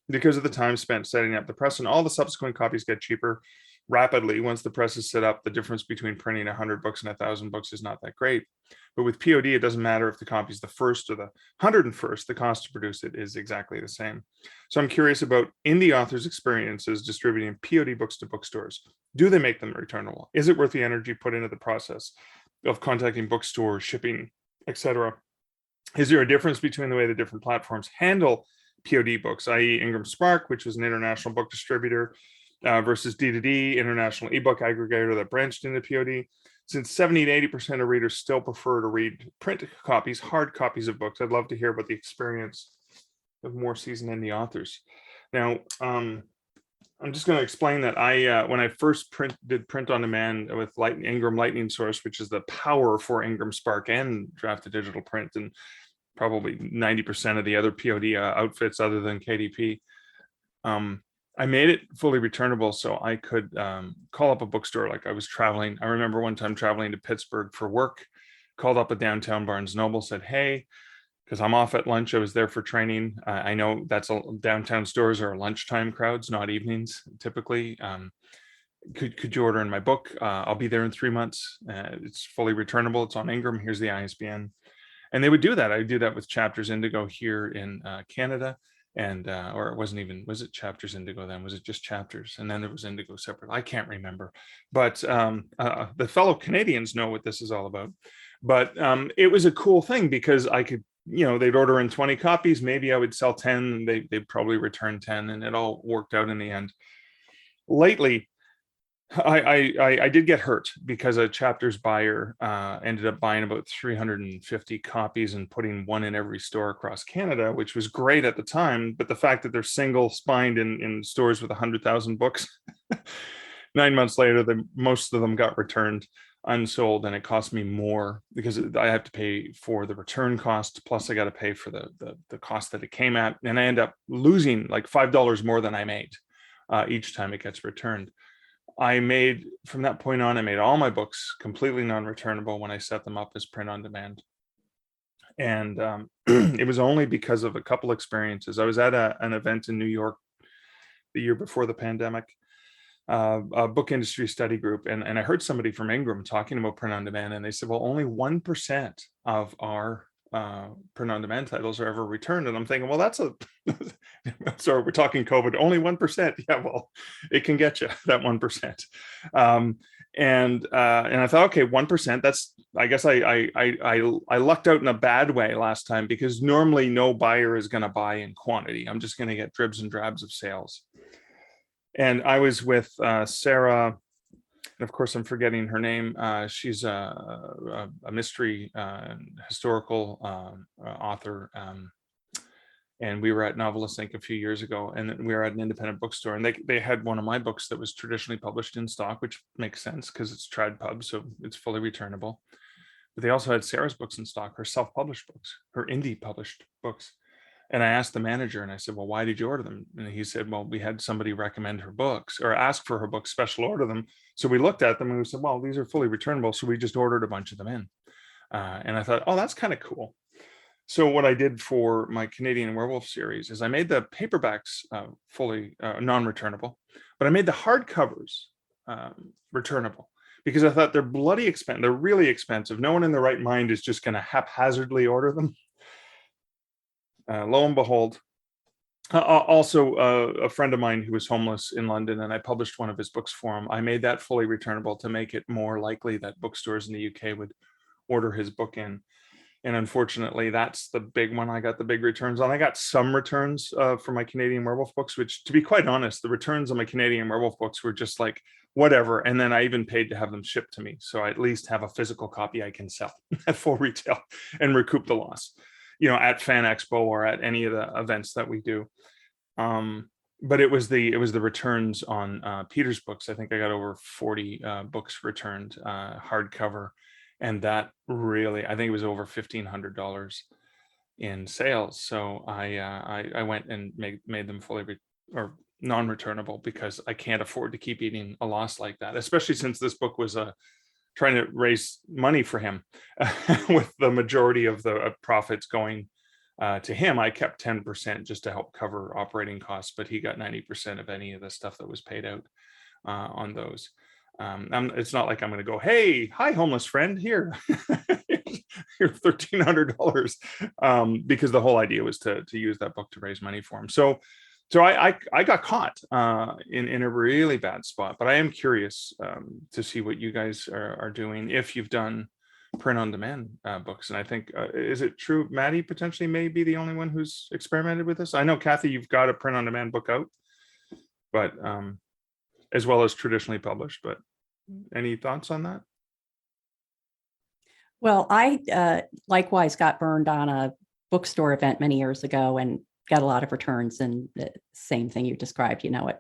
because of the time spent setting up the press, and all the subsequent copies get cheaper rapidly once the press is set up. The difference between printing 100 books and 1,000 books is not that great. But with POD, it doesn't matter if the copy is the first or the 101st, the cost to produce it is exactly the same. So I'm curious about indie authors' experiences distributing POD books to bookstores. Do they make them returnable? Is it worth the energy put into the process of contacting bookstores, shipping, etc.? Is there a difference between the way the different platforms handle POD books, i.e. Ingram Spark, which was an international book distributor, versus D2D, international ebook aggregator that branched into POD? Since 70 to 80% of readers still prefer to read print copies, hard copies of books, I'd love to hear about the experience of more seasoned indie authors. Now, I'm just going to explain that when I first did print on demand with Ingram Lightning Source, which is the power for Ingram Spark and Drafted Digital Print, and probably 90% of the other POD outfits other than KDP, I made it fully returnable so I could call up a bookstore like I was traveling. I remember one time traveling to Pittsburgh for work, called up a downtown Barnes Noble, said, hey, because I'm off at lunch, I was there for training. I know that's downtown stores are lunchtime crowds, not evenings typically. Could you order in my book? I'll be there in 3 months. It's fully returnable. It's on Ingram. Here's the ISBN. And they would do that. I would do that with Chapters Indigo here in Canada. And or it wasn't even, was it Chapters Indigo then? Was it just Chapters? And then there was Indigo separate. I can't remember. But the fellow Canadians know what this is all about. But it was a cool thing because I could, they'd order in 20 copies. Maybe I would sell 10. They'd probably return 10, and it all worked out in the end. Lately, I did get hurt because a Chapters buyer ended up buying about 350 copies and putting one in every store across Canada, which was great at the time. But the fact that they're single spined in stores with 100,000 books, 9 months later, most of them got returned unsold, and it cost me more because I have to pay for the return cost, plus I got to pay for the cost that it came at, and I end up losing like $5 more than I made each time it gets returned. From that point on, I made all my books completely non-returnable when I set them up as print on demand. And it was only because of a couple experiences. I was at an event in New York the year before the pandemic, a book industry study group, and I heard somebody from Ingram talking about print on demand, and they said, well, only 1% of our print on demand titles are ever returned. And I'm thinking, well, that's sorry, we're talking COVID, only 1%. Yeah, well, it can get you that 1%. And I thought, okay, 1%, that's, I guess I lucked out in a bad way last time, because normally no buyer is going to buy in quantity. I'm just going to get dribs and drabs of sales. And I was with Sarah, and of course I'm forgetting her name. She's a mystery historical author. And we were at Novelist Inc. a few years ago, and we were at an independent bookstore, and they had one of my books that was traditionally published in stock, which makes sense because it's trad pub, so it's fully returnable. But they also had Sarah's books in stock, her self-published books, her indie published books. And I asked the manager, and I said, well, why did you order them? And he said, well, we had somebody recommend her books or ask for her books, special order them. So we looked at them and we said, well, these are fully returnable. So we just ordered a bunch of them in. And I thought, oh, that's kind of cool. So what I did for my Canadian Werewolf series is I made the paperbacks fully non-returnable, but I made the hardcovers returnable, because I thought they're bloody expensive. They're really expensive. No one in their right mind is just going to haphazardly order them. Lo and behold, also a friend of mine who was homeless in London, and I published one of his books for him. I made that fully returnable to make it more likely that bookstores in the UK would order his book in. And unfortunately, that's the big one I got the big returns on. I got some returns for my Canadian Werewolf books, which, to be quite honest, the returns on my Canadian Werewolf books were just like, whatever. And then I even paid to have them shipped to me. So I at least have a physical copy I can sell at full retail and recoup the loss, at Fan Expo or at any of the events that we do. But it was the returns on Peter's books. I think I got over 40 books returned, hardcover. And that really, I think it was over $1,500 in sales. So I went and made them fully or non-returnable, because I can't afford to keep eating a loss like that, especially since this book was trying to raise money for him with the majority of the profits going to him. I kept 10% just to help cover operating costs, but he got 90% of any of the stuff that was paid out on those. It's not like I'm going to go, hey, hi, homeless friend, here, here's $1,300, because the whole idea was to use that book to raise money for him. So I got caught in a really bad spot, but I am curious to see what you guys are doing, if you've done print on demand books. And I think, is it true, Maddie potentially may be the only one who's experimented with this? I know, Kathy, you've got a print on demand book out, but as well as traditionally published, but any thoughts on that? Well, I likewise got burned on a bookstore event many years ago and got a lot of returns, and the same thing you described. It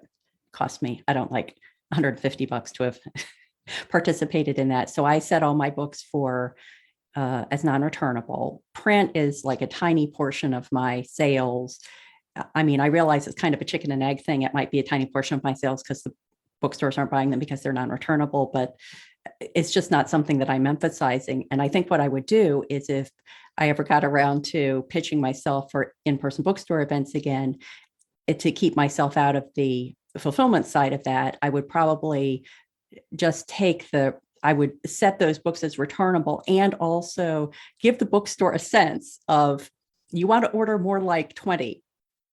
cost me, I don't like $150 to have participated in that. So I set all my books for as non-returnable. Print is like a tiny portion of my sales. I mean, I realize it's kind of a chicken and egg thing. It might be a tiny portion of my sales because the bookstores aren't buying them because they're non-returnable, but it's just not something that I'm emphasizing. And I think what I would do is, if I ever got around to pitching myself for in-person bookstore events again, to keep myself out of the fulfillment side of that, I would probably just I would set those books as returnable, and also give the bookstore a sense of, you want to order more like 20,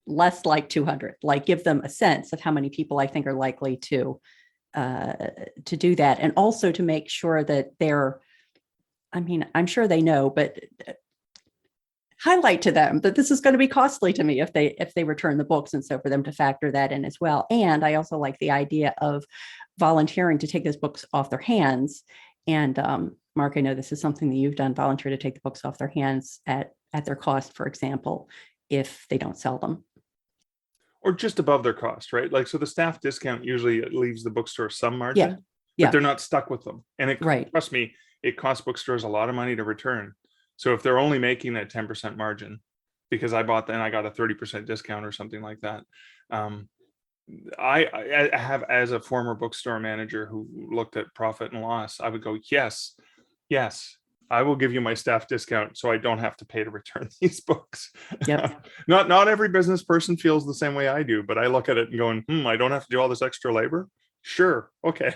less like 200, like give them a sense of how many people I think are likely to do that. And also to make sure that I'm sure they know, but highlight to them that this is going to be costly to me if they return the books. And so for them to factor that in as well. And I also like the idea of volunteering to take those books off their hands. And Mark, I know this is something that you've done, volunteer to take the books off their hands at their cost, for example, if they don't sell them. Or just above their cost, right? Like, so the staff discount usually leaves the bookstore some margin, Yeah. but they're not stuck with them. And Right. Trust me, it costs bookstores a lot of money to return. So if they're only making that 10% margin, because I bought and I got a 30% discount or something like that. I have, as a former bookstore manager who looked at profit and loss, I would go, yes, I will give you my staff discount so I don't have to pay to return these books. Yep. Not every business person feels the same way I do, but I look at it and going, I don't have to do all this extra labor. Sure. Okay.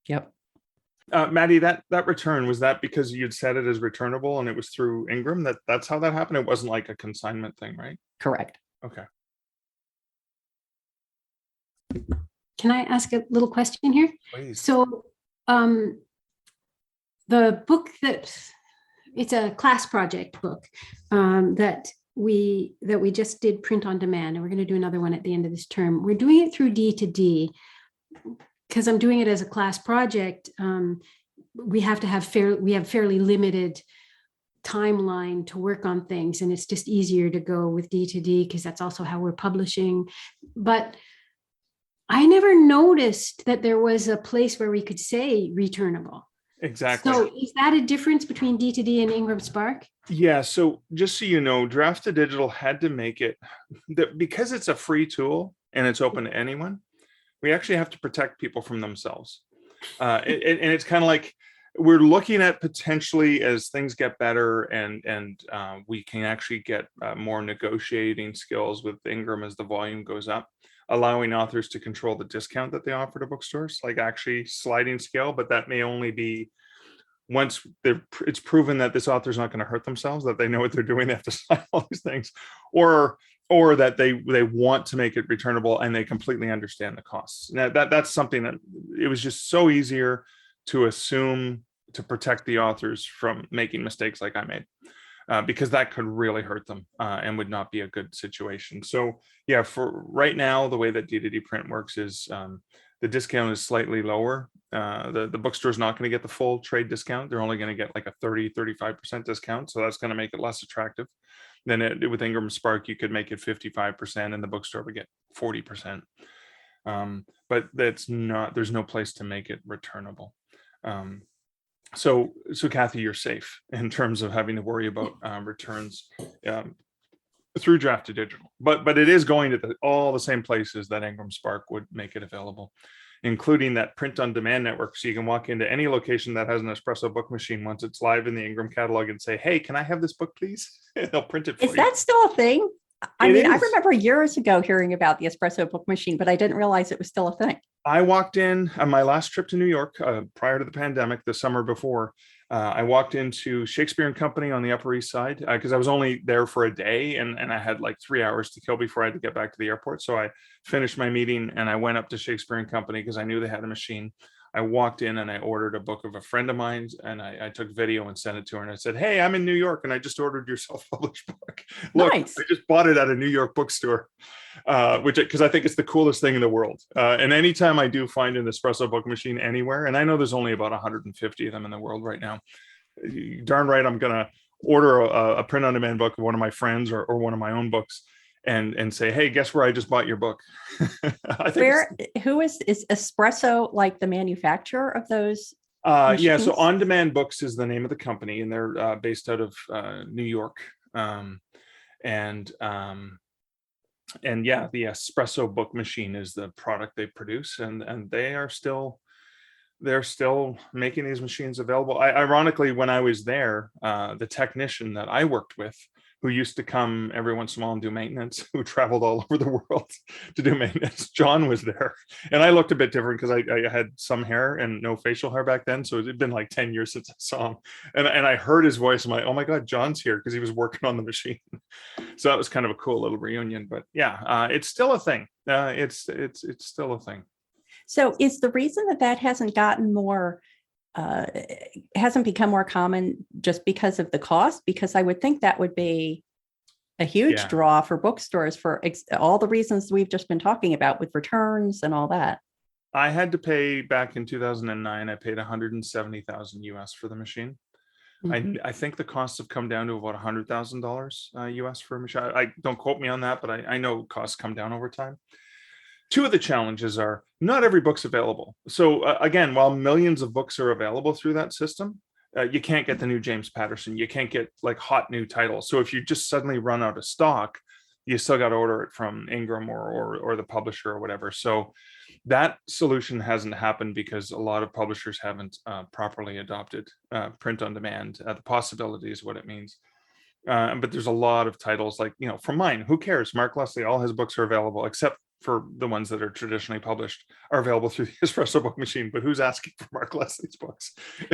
Yep. Maddie, that return, was that because you'd set it as returnable and it was through Ingram? That's how that happened? It wasn't like a consignment thing, right? Correct. Okay. Can I ask a little question here? Please. So the book it's a class project book that we just did print on demand, and we're going to do another one at the end of this term. We're doing it through D2D because I'm doing it as a class project. We have fairly limited timeline to work on things, and it's just easier to go with D2D because that's also how we're publishing. But I never noticed that there was a place where we could say returnable. Exactly. So is that a difference between D2D and Ingram Spark? Yeah. So just so you know, Draft to Digital had to make it that because it's a free tool and it's open to anyone, we actually have to protect people from themselves. And it's kind of like we're looking at potentially, as things get better and we can actually get more negotiating skills with Ingram as the volume goes up, allowing authors to control the discount that they offer to bookstores, like actually sliding scale, but that may only be once it's proven that this author is not going to hurt themselves, that they know what they're doing, they have to slide all these things, or that they want to make it returnable and they completely understand the costs. Now that's something that it was just so easier to assume to protect the authors from making mistakes like I made. Because that could really hurt them and would not be a good situation. So yeah, for right now, the way that D2D print works is the discount is slightly lower. The bookstore is not going to get the full trade discount. They're only going to get like a 30-35% discount. So that's going to make it less attractive. Then with Ingram Spark, you could make it 55% and the bookstore would get 40%. But that's not, there's no place to make it returnable. So Kathy, you're safe in terms of having to worry about returns through Draft to Digital, but it is going to all the same places that Ingram Spark would make it available, including that print on demand network. So you can walk into any location that has an espresso book machine once it's live in the Ingram catalog and say, hey, can I have this book, please? They'll print it for you. Is that still a thing? I It mean, I is. remember years ago hearing about the espresso book machine, but I didn't realize it was still a thing. I walked in on my last trip to New York prior to the pandemic, the summer before. I walked into Shakespeare and Company on the Upper East Side because I was only there for a day and I had like 3 hours to kill before I had to get back to the airport. So I finished my meeting and I went up to Shakespeare and Company because I knew they had a machine. I walked in and I ordered a book of a friend of mine and I took video and sent it to her and I said, hey, I'm in New York and I just ordered your self-published book. Look, Nice. I just bought it at a New York bookstore, because I think it's the coolest thing in the world. And anytime I do find an espresso book machine anywhere, and I know there's only about 150 of them in the world right now, darn right, I'm going to order a print on demand book of one of my friends or one of my own books and say, hey, guess where I just bought your book? I think Who is Espresso like the manufacturer of those? yeah, so machines? On Demand Books is the name of the company, and they're based out of New York. And yeah, the espresso book machine is the product they produce, and they're still making these machines available. Ironically, when I was there, the technician that I worked with, who used to come every once in a while and do maintenance, who traveled all over the world to do maintenance, John was there. And I looked a bit different because I had some hair and no facial hair back then. So it had been like 10 years since I saw him. And I heard his voice. I'm like, oh my God, John's here, because he was working on the machine. So that was kind of a cool little reunion. But yeah, it's still a thing. It's still a thing. So is the reason that hasn't gotten more, hasn't become more common just because of the cost? Because I would think that would be a huge Yeah. draw for bookstores for all the reasons we've just been talking about with returns and all that. I had to pay back in 2009. I paid 170,000 US for the machine. I think the costs have come down to about $100,000 US for a machine. I don't quote me on that, but I know costs come down over time. Two of the challenges are not every book's available. So again, while millions of books are available through that system, you can't get the new James Patterson. You can't get like hot new titles. So if you just suddenly run out of stock, you still got to order it from Ingram or the publisher or whatever. So that solution hasn't happened because a lot of publishers haven't properly adopted print on demand. The possibility is what it means. But there's a lot of titles like, from mine, who cares? Mark Leslie, all his books are available, except for the ones that are traditionally published, are available through the espresso book machine. But who's asking for Mark Leslie's books?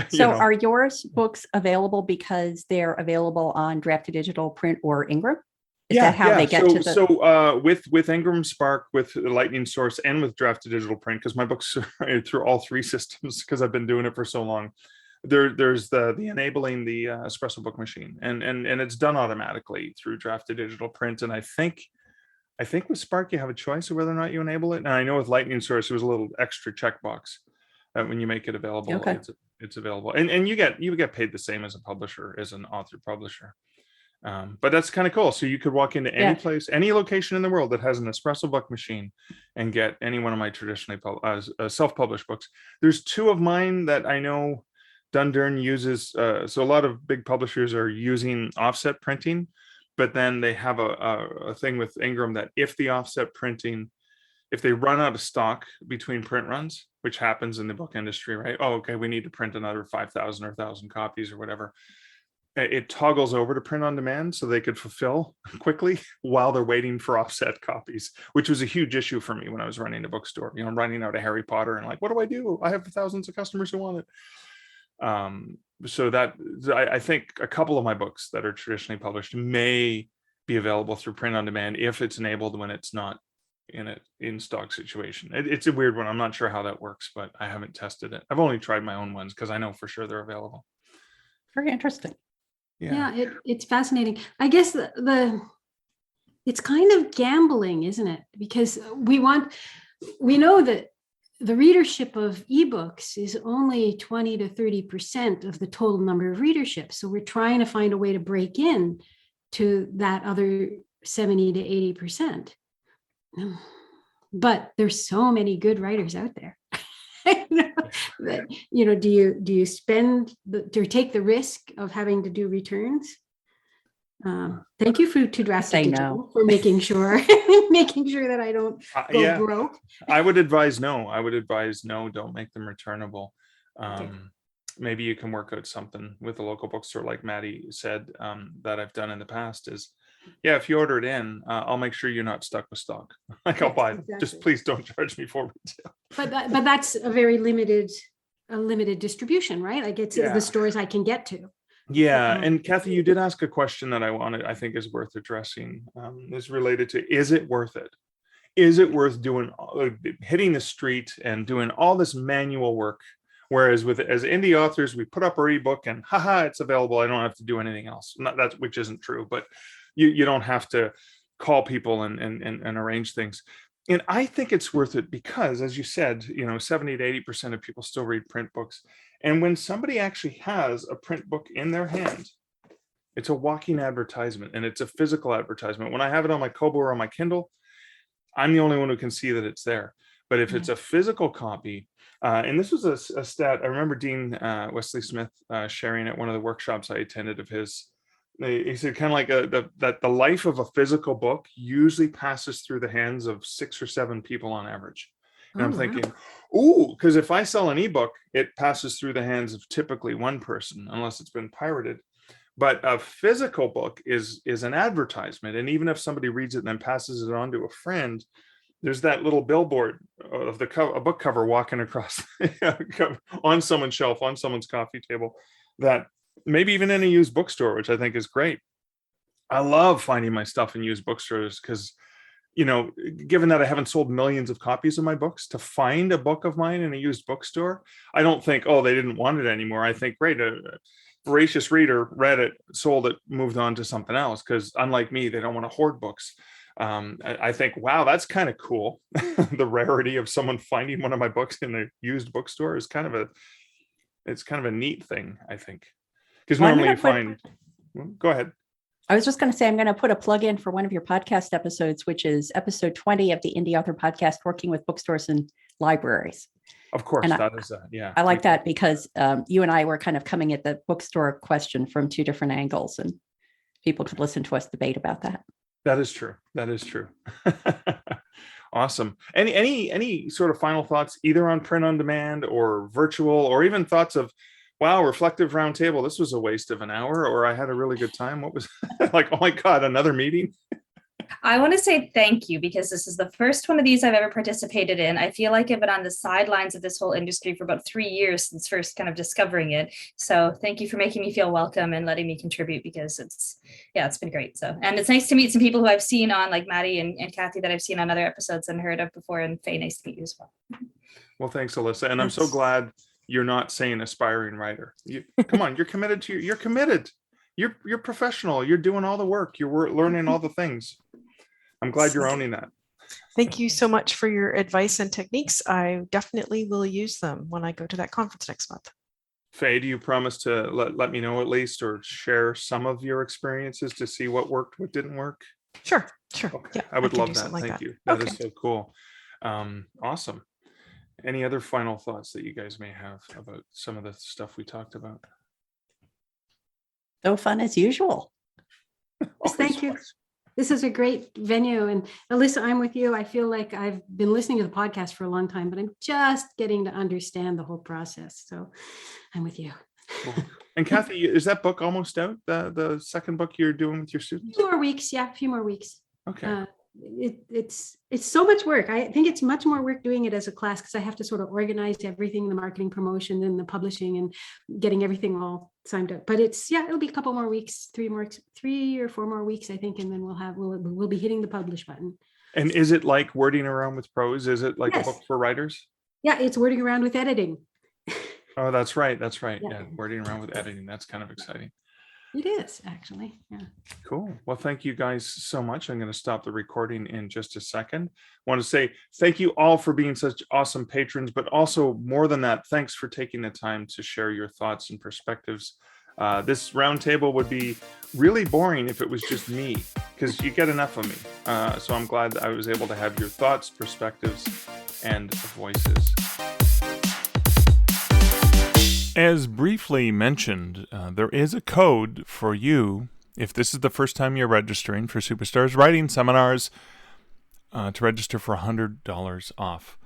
So are yours books available because they're available on Draft to Digital, print, or Ingram? Is that how they get to the... So with Ingram Spark, with Lightning Source, and with Draft to Digital print, because my books are through all three systems because I've been doing it for so long. There's the enabling the espresso book machine, and it's done automatically through Draft to Digital print. And I think with Spark you have a choice of whether or not you enable it. And I know with Lightning Source, there's a little extra checkbox when you make it available. Okay. It's available, and you get paid the same as a publisher, as an author publisher. But that's kind of cool. So you could walk into any place, any location in the world that has an espresso book machine and get any one of my traditionally self-published books. There's two of mine that I know Dundurn uses. So a lot of big publishers are using offset printing, but then they have a thing with Ingram that if the offset printing, if they run out of stock between print runs, which happens in the book industry, right? Oh, okay, we need to print another 5,000 or 1,000 copies or whatever. It toggles over to print on demand so they could fulfill quickly while they're waiting for offset copies, which was a huge issue for me when I was running a bookstore. I'm running out of Harry Potter and like, what do I do? I have thousands of customers who want it. So that I think a couple of my books that are traditionally published may be available through print on demand if it's enabled when it's not in an in-stock situation. It's a weird one. I'm not sure how that works, but I haven't tested it. I've only tried my own ones because I know for sure they're available. Very interesting. Yeah, it's fascinating. I guess it's kind of gambling, isn't it? Because we know that the readership of ebooks is only 20 to 30% of the total number of readership. So we're trying to find a way to break in to that other 70 to 80%. But there's so many good writers out there. That, do you spend or take the risk of having to do returns? Thank you to Drastic Say Digital no. for making sure that I don't go broke. I would advise no. Don't make them returnable. Okay. Maybe you can work out something with a local bookstore, like Maddie said, that I've done in the past is, if you order it in, I'll make sure you're not stuck with stock. Like, I'll buy it. Exactly. Just please don't charge me for retail. But that's a very limited distribution, right? I get to the stores I can get to. Yeah, and Kathy, you did ask a question that I think is worth addressing. Is related to, is it worth it? Is it worth hitting the street and doing all this manual work? Whereas as indie authors, we put up our ebook and it's available. I don't have to do anything else. Which isn't true, but you don't have to call people and arrange things. And I think it's worth it because, as you said, 70 to 80% of people still read print books. And when somebody actually has a print book in their hand, it's a walking advertisement, and it's a physical advertisement. When I have it on my Kobo or on my Kindle, I'm the only one who can see that it's there. But if it's a physical copy, and this was a stat, I remember Dean Wesley Smith sharing at one of the workshops I attended of his. He said kind of like that the life of a physical book usually passes through the hands of 6 or 7 people on average. And I'm thinking, because if I sell an ebook, it passes through the hands of typically one person, unless it's been pirated. But a physical book is an advertisement. And even if somebody reads it and then passes it on to a friend, there's that little billboard of a book cover walking across on someone's shelf, on someone's coffee table, that maybe even in a used bookstore, which I think is great. I love finding my stuff in used bookstores because, given that I haven't sold millions of copies of my books, to find a book of mine in a used bookstore, I don't think, they didn't want it anymore. I think, great, a voracious reader read it, sold it, moved on to something else, because unlike me, they don't want to hoard books. I think, wow, that's kind of cool. The rarity of someone finding one of my books in a used bookstore is kind of a neat thing, I think. Because normally you find, go ahead. I was just going to say, I'm going to put a plug in for one of your podcast episodes, which is episode 20 of the Indie Author Podcast, working with bookstores and libraries. Of course, and that is yeah. I like that because you and I were kind of coming at the bookstore question from 2 different angles, and people could listen to us debate about that. That is true. Awesome. Any sort of final thoughts, either on print on demand or virtual, or even thoughts of, wow, reflective roundtable, this was a waste of an hour, or I had a really good time? What was like, oh my God, another meeting? I want to say thank you, because this is the first one of these I've ever participated in. I feel like I've been on the sidelines of this whole industry for about 3 years since first kind of discovering it. So thank you for making me feel welcome and letting me contribute, because it's been great. So, and it's nice to meet some people who I've seen on, like Maddie and Kathy, that I've seen on other episodes and heard of before. And Faye, nice to meet you as well. Well, thanks, Alyssa. And I'm so glad you're not saying aspiring writer. Come on, you're committed to you're committed. You're professional. You're doing all the work. You're learning all the things. I'm glad you're owning that. Thank you so much for your advice and techniques. I definitely will use them when I go to that conference next month. Faye, do you promise to let me know at least, or share some of your experiences to see what worked, what didn't work? Sure. Okay. Yeah, I would love that. Like Thank that. you. That is so cool. Awesome. Any other final thoughts that you guys may have about some of the stuff we talked about? So fun as usual. Thank you. This is a great venue. And Alyssa, I'm with you. I feel like I've been listening to the podcast for a long time, but I'm just getting to understand the whole process. So I'm with you. Cool. And Kathy, is that book almost out? The second book you're doing with your students? A few more weeks. Okay. It's so much work. I think it's much more work doing it as a class, because I have to sort of organize everything, the marketing, promotion, and the publishing, and getting everything all signed up. But it'll be a couple more weeks, 3 or 4 more weeks, I think, and then we'll be hitting the publish button. And is it like Wording Around with Prose? Is it like Yes. a book for writers? Yeah, it's wording around with editing. Oh, that's right. That's right. Yeah. Yeah, Wording Around with Editing. That's kind of exciting. It is, actually. Yeah. Cool. Well, thank you guys so much. I'm going to stop the recording in just a second. I want to say thank you all for being such awesome patrons, but also more than that, thanks for taking the time to share your thoughts and perspectives. This roundtable would be really boring if it was just me, because you get enough of me. So I'm glad that I was able to have your thoughts, perspectives, and voices. As briefly mentioned, there is a code for you if this is the first time you're registering for Superstars Writing Seminars to register for $100 off.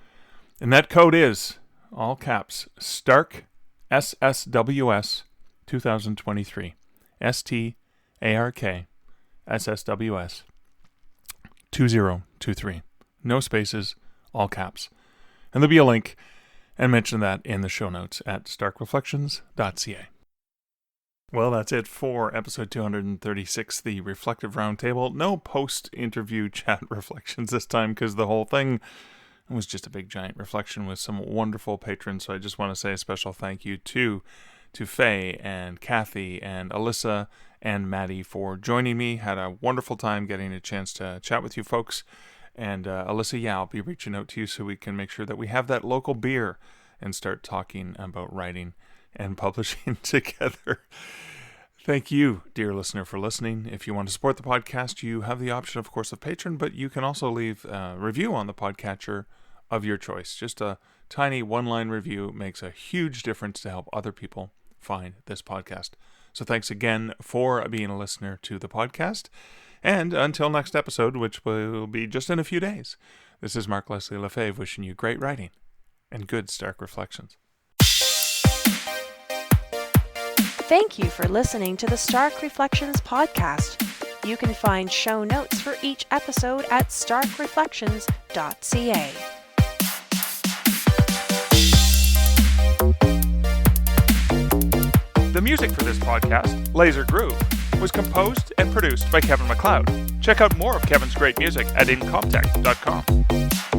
And that code is, all caps, STARK, SSWS 2023. STARK, SSWS 2023. No spaces, all caps. And there'll be a link and mention that in the show notes at starkreflections.ca. Well, that's it for episode 236, the Reflective Roundtable. No post-interview chat reflections this time because the whole thing was just a big giant reflection with some wonderful patrons. So I just want to say a special thank you to Faye and Kathy and Alyssa and Maddie for joining me. Had a wonderful time getting a chance to chat with you folks. And Alyssa, yeah, I'll be reaching out to you so we can make sure that we have that local beer and start talking about writing and publishing together. Thank you, dear listener, for listening. If you want to support the podcast, you have the option, of course, of Patreon, but you can also leave a review on the podcatcher of your choice. Just a tiny one-line review makes a huge difference to help other people find this podcast. So thanks again for being a listener to the podcast. And until next episode, which will be just in a few days, this is Mark Leslie Lefebvre wishing you great writing and good Stark Reflections. Thank you for listening to the Stark Reflections podcast. You can find show notes for each episode at starkreflections.ca. The music for this podcast, Laser Groove, was composed and produced by Kevin MacLeod. Check out more of Kevin's great music at incomptech.com.